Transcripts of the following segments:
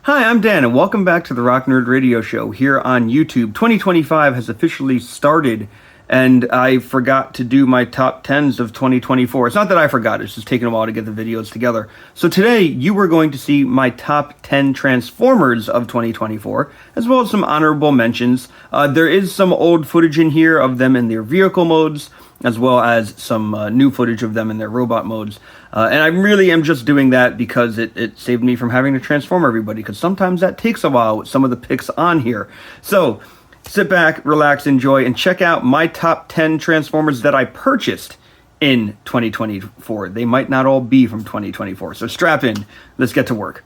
Hi, I'm Dan, and welcome back to the Rock Nerd Radio Show here on YouTube. 2025 has officially started, and I forgot to do my top 10s of 2024. It's not that I forgot, it's just taken a while to get the videos together. So today, you are going to see my top 10 Transformers of 2024, as well as some honorable mentions. There is some old footage in here of them in their vehicle modes, as well as some new footage of them in their robot modes. And I really am just doing that because it saved me from having to transform everybody, because sometimes that takes a while with some of the picks on here. So, sit back, relax, enjoy, and check out my top 10 Transformers that I purchased in 2024. They might not all be from 2024, so strap in. Let's get to work.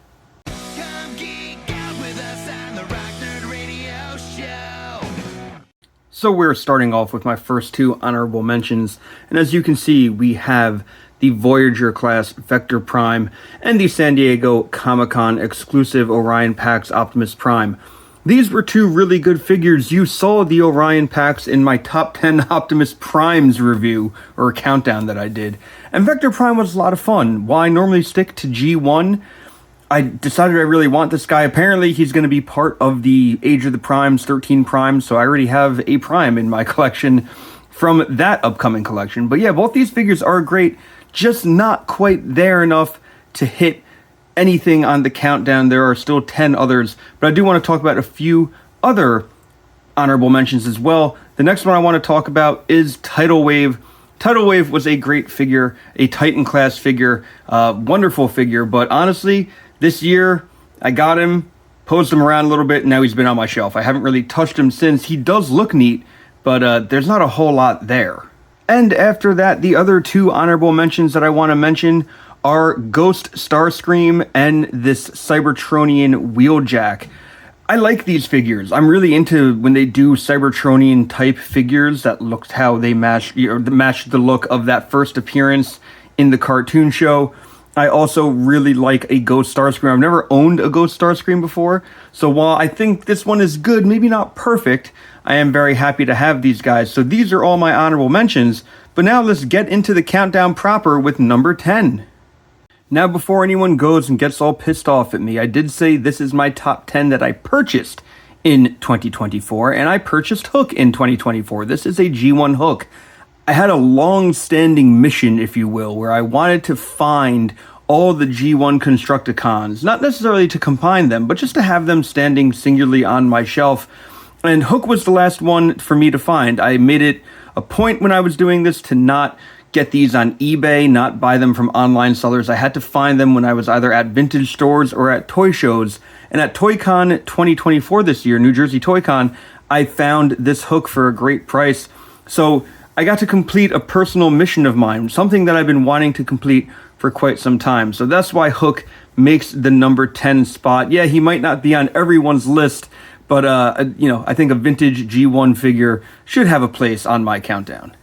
So we're starting off with my first two honorable mentions, and as you can see, we have the Voyager class Vector Prime and the San Diego Comic-Con exclusive Orion Pax Optimus Prime. These were two really good figures. You saw the Orion Pax in my top 10 Optimus Primes review, or countdown that I did, and Vector Prime was a lot of fun. While I normally stick to G1, I decided I really want this guy. Apparently, he's going to be part of the Age of the Primes, 13 Primes, so I already have a Prime in my collection from that upcoming collection. But yeah, both these figures are great, just not quite there enough to hit anything on the countdown. There are still 10 others, but I do want to talk about a few other honorable mentions as well. The next one I want to talk about is Tidal Wave. Tidal Wave was a great figure, a Titan class figure, wonderful figure, but honestly, this year, I got him, posed him around a little bit, and now he's been on my shelf. I haven't really touched him since. He does look neat, but there's not a whole lot there. And after that, the other two honorable mentions that I want to mention are Ghost Starscream and this Cybertronian Wheeljack. I like these figures. I'm really into when they do Cybertronian type figures that looked how they match the look of that first appearance in the cartoon show. I also really like a Ghost Starscream. I've never owned a Ghost Starscream before, so while I think this one is good, maybe not perfect, I am very happy to have these guys. So these are all my honorable mentions, but now let's get into the countdown proper with number 10. Now, before anyone goes and gets all pissed off at me, I did say this is my top 10 that I purchased in 2024, and I purchased Hook in 2024. This is a G1 Hook. I had a long-standing mission, if you will, where I wanted to find all the G1 Constructicons, not necessarily to combine them, but just to have them standing singularly on my shelf. And Hook was the last one for me to find. I made it a point when I was doing this to not get these on eBay, not buy them from online sellers. I had to find them when I was either at vintage stores or at toy shows. And at ToyCon 2024 this year, New Jersey ToyCon, I found this Hook for a great price. So I got to complete a personal mission of mine, something that I've been wanting to complete for quite some time. So that's why Hook makes the number 10 spot. Yeah, he might not be on everyone's list, but I think a vintage G1 figure should have a place on my countdown.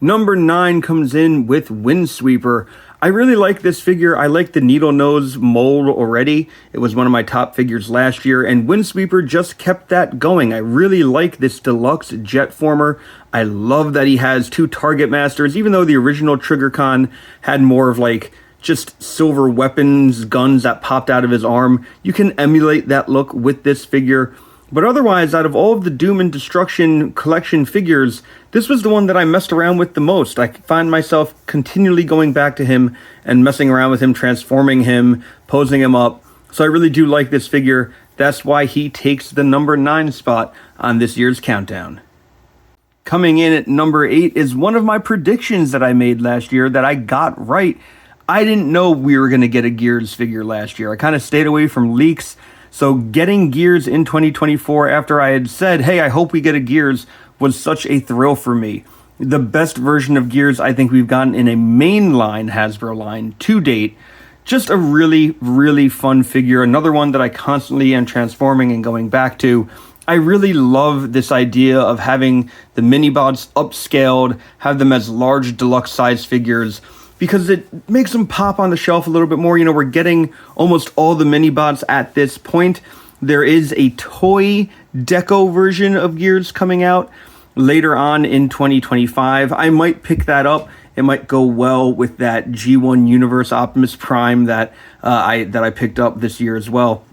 Number 9 comes in with Windsweeper. I really like this figure. I like the needle nose mold already. It was one of my top figures last year, and Windsweeper just kept that going. I really like this deluxe jet former. I love that he has two target masters, even though the original TriggerCon had more of like just silver weapons, guns that popped out of his arm. You can emulate that look with this figure. But otherwise, out of all of the Doom and Destruction collection figures, this was the one that I messed around with the most. I find myself continually going back to him and messing around with him, transforming him, posing him up. So I really do like this figure. That's why he takes the number 9 spot on this year's countdown. Coming in at number 8 is one of my predictions that I made last year that I got right. I didn't know we were going to get a Gears figure last year. I kind of stayed away from leaks. So getting Gears in 2024 after I had said, hey, I hope we get a Gears, was such a thrill for me. The best version of Gears I think we've gotten in a mainline Hasbro line to date. Just a really, really fun figure. Another one that I constantly am transforming and going back to. I really love this idea of having the mini-bots upscaled, have them as large deluxe size figures, because it makes them pop on the shelf a little bit more. You know, we're getting almost all the mini-bots at this point. There is a toy deco version of Gears coming out later on in 2025. I might pick that up. It might go well with that G1 Universe Optimus Prime that I picked up this year as well.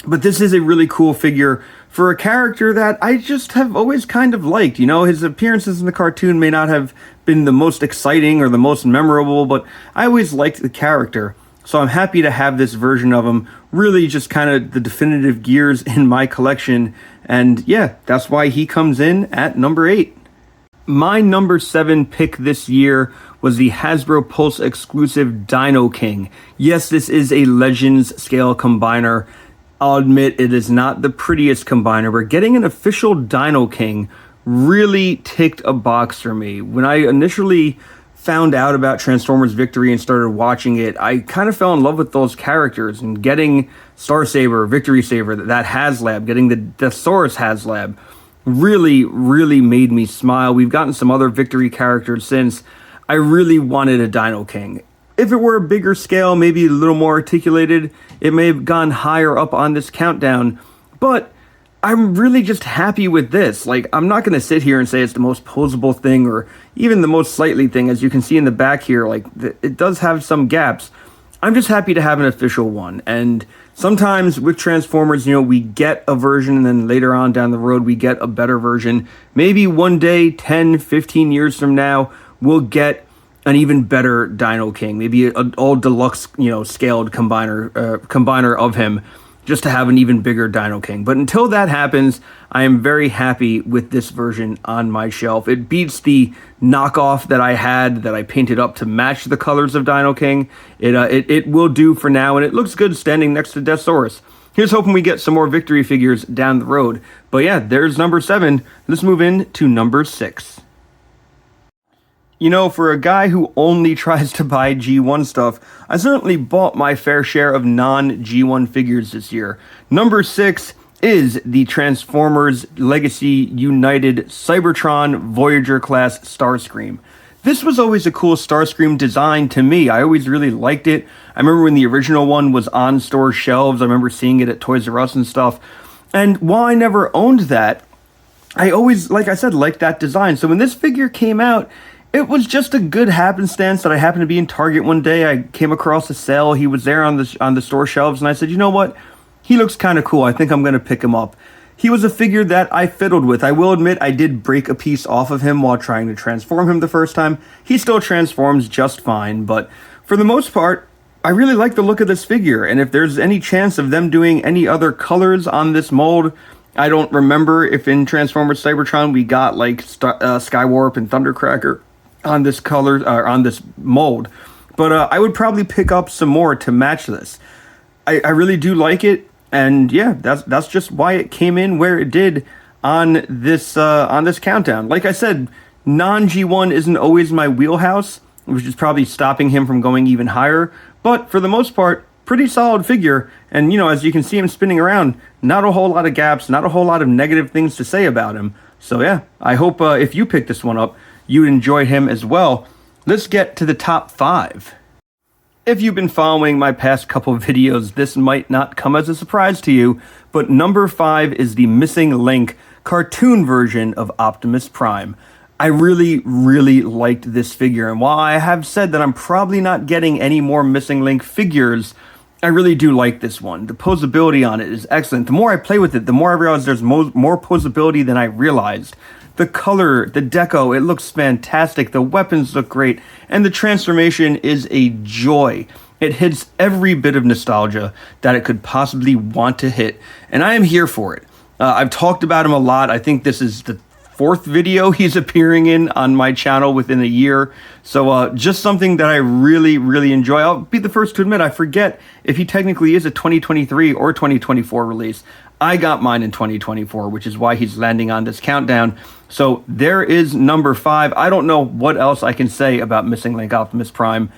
But this is a really cool figure for a character that I just have always kind of liked. You know, his appearances in the cartoon may not have been the most exciting or the most memorable, but I always liked the character. So I'm happy to have this version of him, really just kind of the definitive Gears in my collection. And yeah, that's why he comes in at number 8. My number 7 pick this year was the Hasbro Pulse exclusive Dino King. Yes, this is a Legends scale combiner. I'll admit it is not the prettiest combiner, but getting an official Dino King really ticked a box for me. When I initially found out about Transformers Victory and started watching it, I kind of fell in love with those characters, and getting Star Saber, Victory Saber, that HasLab, getting the Deathsaurus HasLab really made me smile. We've gotten some other Victory characters since. I really wanted a Dino King. If it were a bigger scale, maybe a little more articulated, it may have gone higher up on this countdown, but I'm really just happy with this. Like, I'm not going to sit here and say it's the most posable thing or even the most sightly thing. As you can see in the back here, like, it does have some gaps. I'm just happy to have an official one. And sometimes with Transformers, you know, we get a version and then later on down the road, we get a better version. Maybe one day, 10, 15 years from now, we'll get an even better Dino King, maybe an all deluxe, you know, scaled combiner of him, just to have an even bigger Dino King. But until that happens, I am very happy with this version on my shelf. It beats the knockoff that I had, that I painted up to match the colors of Dino King. It will do for now, and it looks good standing next to Deathsaurus. Here's hoping we get some more Victory figures down the road. But yeah, there's number 7. Let's move in to number 6. You know, for a guy who only tries to buy G1 stuff, I certainly bought my fair share of non-G1 figures this year. Number 6 is the Transformers Legacy United Cybertron Voyager class Starscream. This was always a cool Starscream design to me. I always really liked it. I remember when the original one was on store shelves. I remember seeing it at Toys R Us and stuff. And while I never owned that, I always, like I said, liked that design. So when this figure came out, it was just a good happenstance that I happened to be in Target one day. I came across a sale. He was there on the store shelves, and I said, you know what? He looks kind of cool. I think I'm going to pick him up. He was a figure that I fiddled with. I will admit I did break a piece off of him while trying to transform him the first time. He still transforms just fine, but for the most part, I really like the look of this figure, and if there's any chance of them doing any other colors on this mold, I don't remember if in Transformers Cybertron we got like Skywarp and Thundercracker on this color or on this mold, but I would probably pick up some more to match this. I really do like it, and yeah, that's just why it came in where it did on this countdown. Like I said, non-G1 isn't always my wheelhouse, which is probably stopping him from going even higher, but for the most part, pretty solid figure. And you know, as you can see him spinning around, not a whole lot of gaps, not a whole lot of negative things to say about him. So yeah, I hope if you pick this one up, you enjoy him as well. Let's get to the top 5. If you've been following my past couple of videos, this might not come as a surprise to you, but number 5 is the Missing Link cartoon version of Optimus Prime. I really liked this figure, and while I have said that I'm probably not getting any more Missing Link figures, I really do like this one. The posability on it is excellent. The more I play with it, the more I realize there's more posability than I realized. The color, the deco, it looks fantastic. The weapons look great. And the transformation is a joy. It hits every bit of nostalgia that it could possibly want to hit. And I am here for it. I've talked about him a lot. I think this is the 4th video he's appearing in on my channel within a year. So just something that I really enjoy. I'll be the first to admit, I forget if he technically is a 2023 or 2024 release. I got mine in 2024, which is why he's landing on this countdown. So there is number 5. I don't know what else I can say about Missing Link Optimus Prime.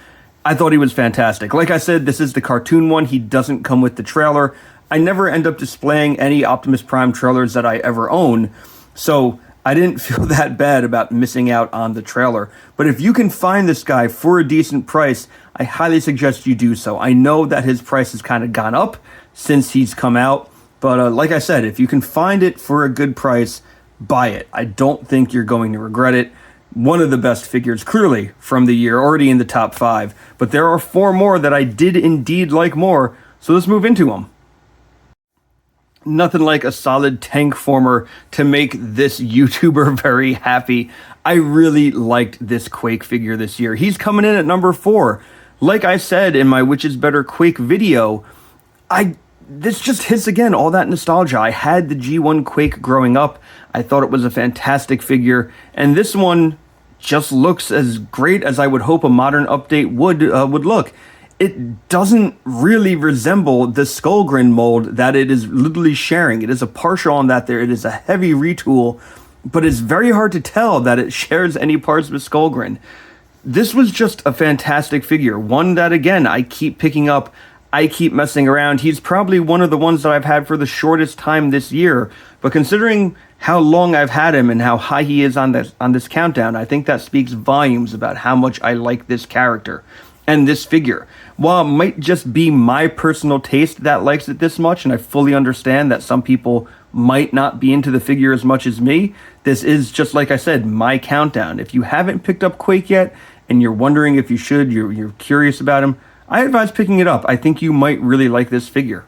I thought he was fantastic. Like I said, this is the cartoon one. He doesn't come with the trailer. I never end up displaying any Optimus Prime trailers that I ever own. So I didn't feel that bad about missing out on the trailer. But if you can find this guy for a decent price, I highly suggest you do so. I know that his price has kind of gone up since he's come out. But like I said, if you can find it for a good price, buy it. I don't think you're going to regret it. One of the best figures, clearly, from the year, already in the top 5. But there are 4 more that I did indeed like more, so let's move into them. Nothing like a solid tank former to make this YouTuber very happy. I really liked this Quake figure this year. He's coming in at number 4. Like I said in my Which is Better Quake video, this just hits again all that nostalgia. I had the G1 Quake growing up. I thought it was a fantastic figure, and this one just looks as great as I would hope a modern update would look. It doesn't really resemble the Skullgrin mold that it is literally sharing. It is a partial on that there. It is a heavy retool, but it's very hard to tell that it shares any parts with Skullgrin. This was just a fantastic figure. One that, again, I keep picking up. I keep messing around. He's probably one of the ones that I've had for the shortest time this year, but considering how long I've had him and how high he is on this countdown, I think that speaks volumes about how much I like this character and this figure. While it might just be my personal taste that likes it this much, and I fully understand that some people might not be into the figure as much as me, this is, just like I said, my countdown. If you haven't picked up Quake yet, and you're wondering if you should, you're curious about him, I advise picking it up. I think you might really like this figure.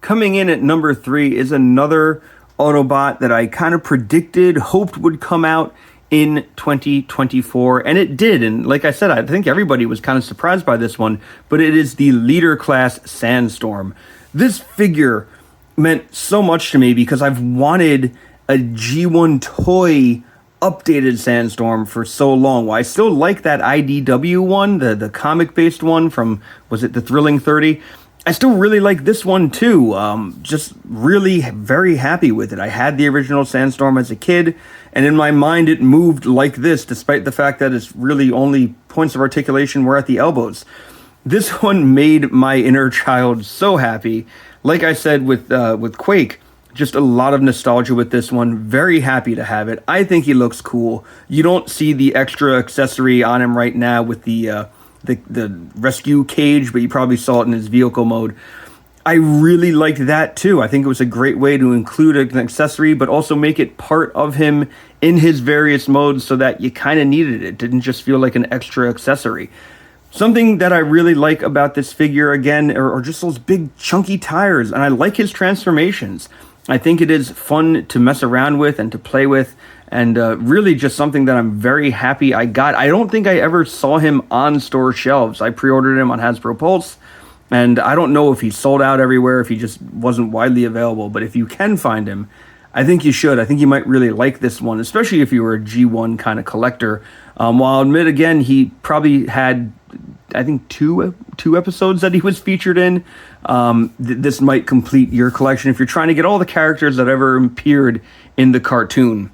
Coming in at number 3 is another Autobot that I kind of predicted, hoped would come out in 2024, and it did. And like I said, I think everybody was kind of surprised by this one, but it is the Leader Class Sandstorm. This figure meant so much to me because I've wanted a G1 toy updated Sandstorm for so long. Well, I still like that IDW one, the comic-based one from, was it the Thrilling 30? I still really like this one too. Just really very happy with it. I had the original Sandstorm as a kid, and in my mind it moved like this, despite the fact that it's really only points of articulation were at the elbows. This one made my inner child so happy. Like I said with Quake, just a lot of nostalgia with this one. Very happy to have it. I think he looks cool. You don't see the extra accessory on him right now with the rescue cage, but you probably saw it in his vehicle mode. I really liked that too. I think it was a great way to include an accessory, but also make it part of him in his various modes so that you kind of needed it. It didn't just feel like an extra accessory. Something that I really like about this figure, again, are just those big chunky tires, and I like his transformations. I think it is fun to mess around with and to play with, and really just something that I'm very happy I got. I don't think I ever saw him on store shelves. I pre-ordered him on Hasbro Pulse, and I don't know if he sold out everywhere, if he just wasn't widely available, but if you can find him, I think you should. I think you might really like this one, especially if you were a G1 kind of collector. While I'll admit, again, he probably had, I think, two episodes that he was featured in. This might complete your collection if you're trying to get all the characters that ever appeared in the cartoon.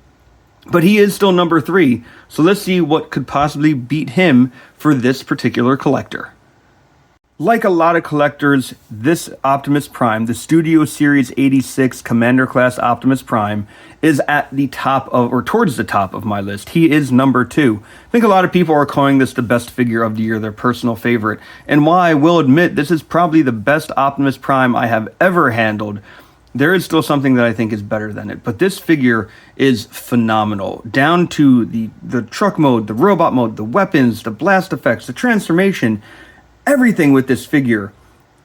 But he is still number 3, so let's see what could possibly beat him for this particular collector. Like a lot of collectors, this Optimus Prime, the Studio Series 86 Commander Class Optimus Prime, is at the top of, or towards the top of my list. He is number 2. I think a lot of people are calling this the best figure of the year, their personal favorite. And while I will admit this is probably the best Optimus Prime I have ever handled, there is still something that I think is better than it. But this figure is phenomenal. Down to the truck mode, the robot mode, the weapons, the blast effects, the transformation. Everything with this figure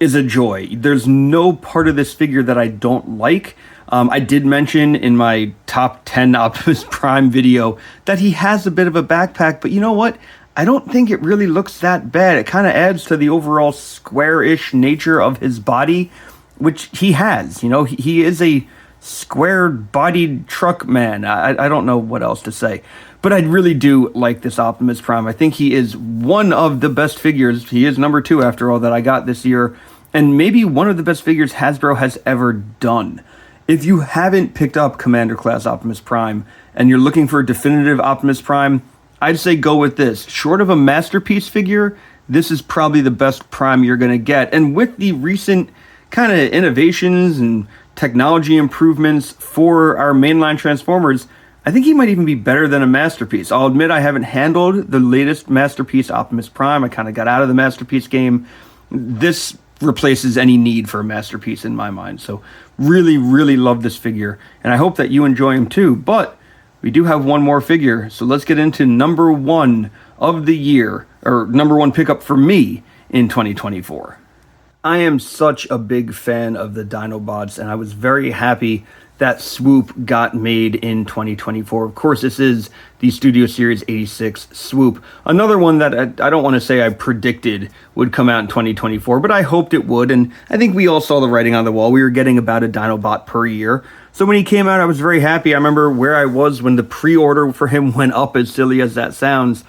is a joy. There's no part of this figure that I don't like. I did mention in my top 10 Optimus Prime video that he has a bit of a backpack, but you know what? I don't think it really looks that bad. It kind of adds to the overall square-ish nature of his body, which he has. You know, he is a square-bodied truck man. I don't know what else to say. But I really do like this Optimus Prime. I think he is one of the best figures. He is number 2, after all, that I got this year. And maybe one of the best figures Hasbro has ever done. If you haven't picked up Commander Class Optimus Prime, and you're looking for a definitive Optimus Prime, I'd say go with this. Short of a masterpiece figure, this is probably the best Prime you're going to get. And with the recent kind of innovations and technology improvements for our mainline Transformers, I think he might even be better than a Masterpiece. I'll admit I haven't handled the latest Masterpiece Optimus Prime. I kind of got out of the Masterpiece game. This replaces any need for a Masterpiece in my mind. So really, really love this figure, and I hope that you enjoy him too. But we do have one more figure, so let's get into number 1 of the year, or number 1 pickup for me in 2024. I am such a big fan of the Dinobots, and I was very happy that Swoop got made in 2024. Of course, this is the Studio Series 86 Swoop. Another one that I don't want to say I predicted would come out in 2024, but I hoped it would, and I think we all saw the writing on the wall. We were getting about a Dinobot per year. So when he came out, I was very happy. I remember where I was when the pre-order for him went up, as silly as that sounds.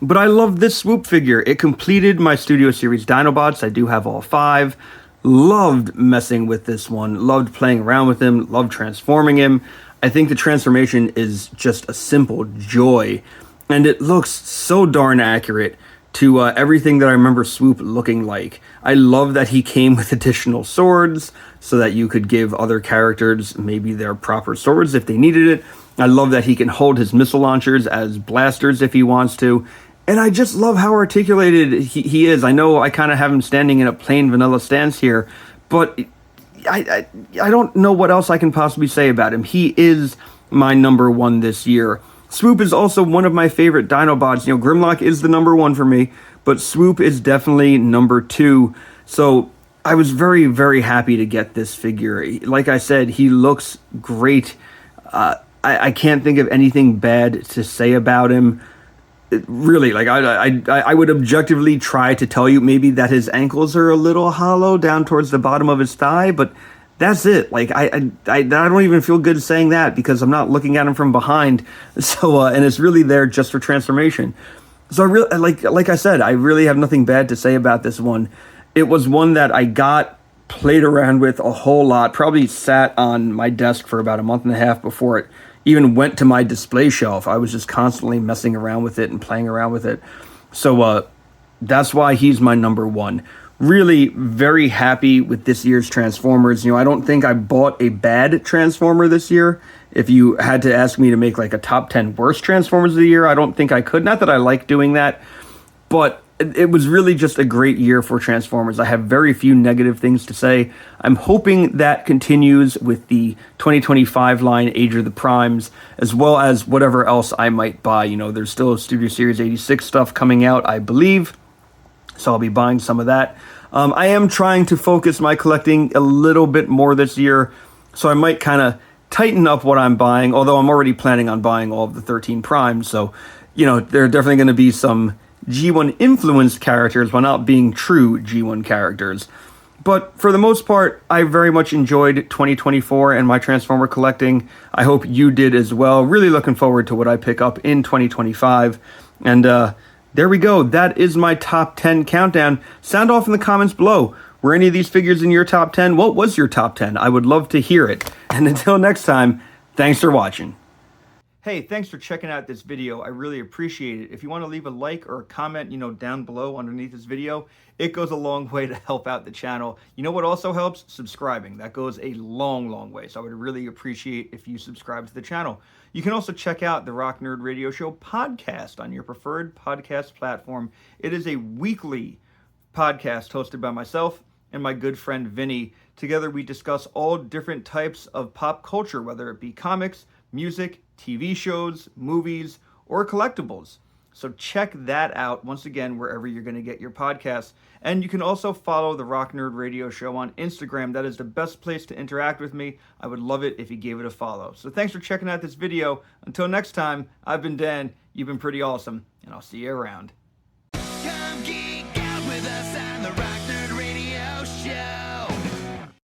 But I love this Swoop figure. It completed my Studio Series Dinobots. I do have all 5. Loved messing with this one. Loved playing around with him. Loved transforming him. I think the transformation is just a simple joy. And it looks so darn accurate to everything that I remember Swoop looking like. I love that he came with additional swords so that you could give other characters maybe their proper swords if they needed it. I love that he can hold his missile launchers as blasters if he wants to. And I just love how articulated he is. I know I kind of have him standing in a plain vanilla stance here, but I don't know what else I can possibly say about him. He is my number 1 this year. Swoop is also one of my favorite Dinobots. You know, Grimlock is the number 1 for me, but Swoop is definitely number 2. So I was very, very happy to get this figure. Like I said, he looks great. I can't think of anything bad to say about him. Really, like I would objectively try to tell you maybe that his ankles are a little hollow down towards the bottom of his thigh, but that's it. Like I don't even feel good saying that because I'm not looking at him from behind. So and it's really there just for transformation. So I really like I said, I really have nothing bad to say about this one. It was one that I got, played around with a whole lot, probably sat on my desk for about a month and a half before it even went to my display shelf. I was just constantly messing around with it and playing around with it. So that's why he's my number 1. Really very happy with this year's Transformers. You know, I don't think I bought a bad Transformer this year. If you had to ask me to make like a top 10 worst Transformers of the year, I don't think I could. Not that I like doing that, but it was really just a great year for Transformers. I have very few negative things to say. I'm hoping that continues with the 2025 line, Age of the Primes, as well as whatever else I might buy. You know, there's still Studio Series 86 stuff coming out, I believe, so I'll be buying some of that. I am trying to focus my collecting a little bit more this year, so I might kind of tighten up what I'm buying, although I'm already planning on buying all of the 13 Primes, so, you know, there are definitely going to be some G1 influenced characters while not being true G1 characters. But for the most part, I very much enjoyed 2024 and my Transformer collecting. I hope you did as well. Really looking forward to what I pick up in 2025. And there we go. That is my top 10 countdown. Sound off in the comments below. Were any of these figures in your top 10? What was your top 10? I would love to hear it. And until next time, thanks for watching. Hey, thanks for checking out this video. I really appreciate it. If you want to leave a like or a comment, you know, down below underneath this video, it goes a long way to help out the channel. You know what also helps? Subscribing. That goes a long, long way. So I would really appreciate if you subscribe to the channel. You can also check out the Rock Nerd Radio Show podcast on your preferred podcast platform. It is a weekly podcast hosted by myself and my good friend Vinny. Together we discuss all different types of pop culture, whether it be comics, music, TV shows, movies, or collectibles. So check that out, once again, wherever you're going to get your podcasts. And you can also follow the Rock Nerd Radio Show on Instagram. That is the best place to interact with me. I would love it if you gave it a follow. So thanks for checking out this video. Until next time, I've been Dan. You've been pretty awesome, and I'll see you around.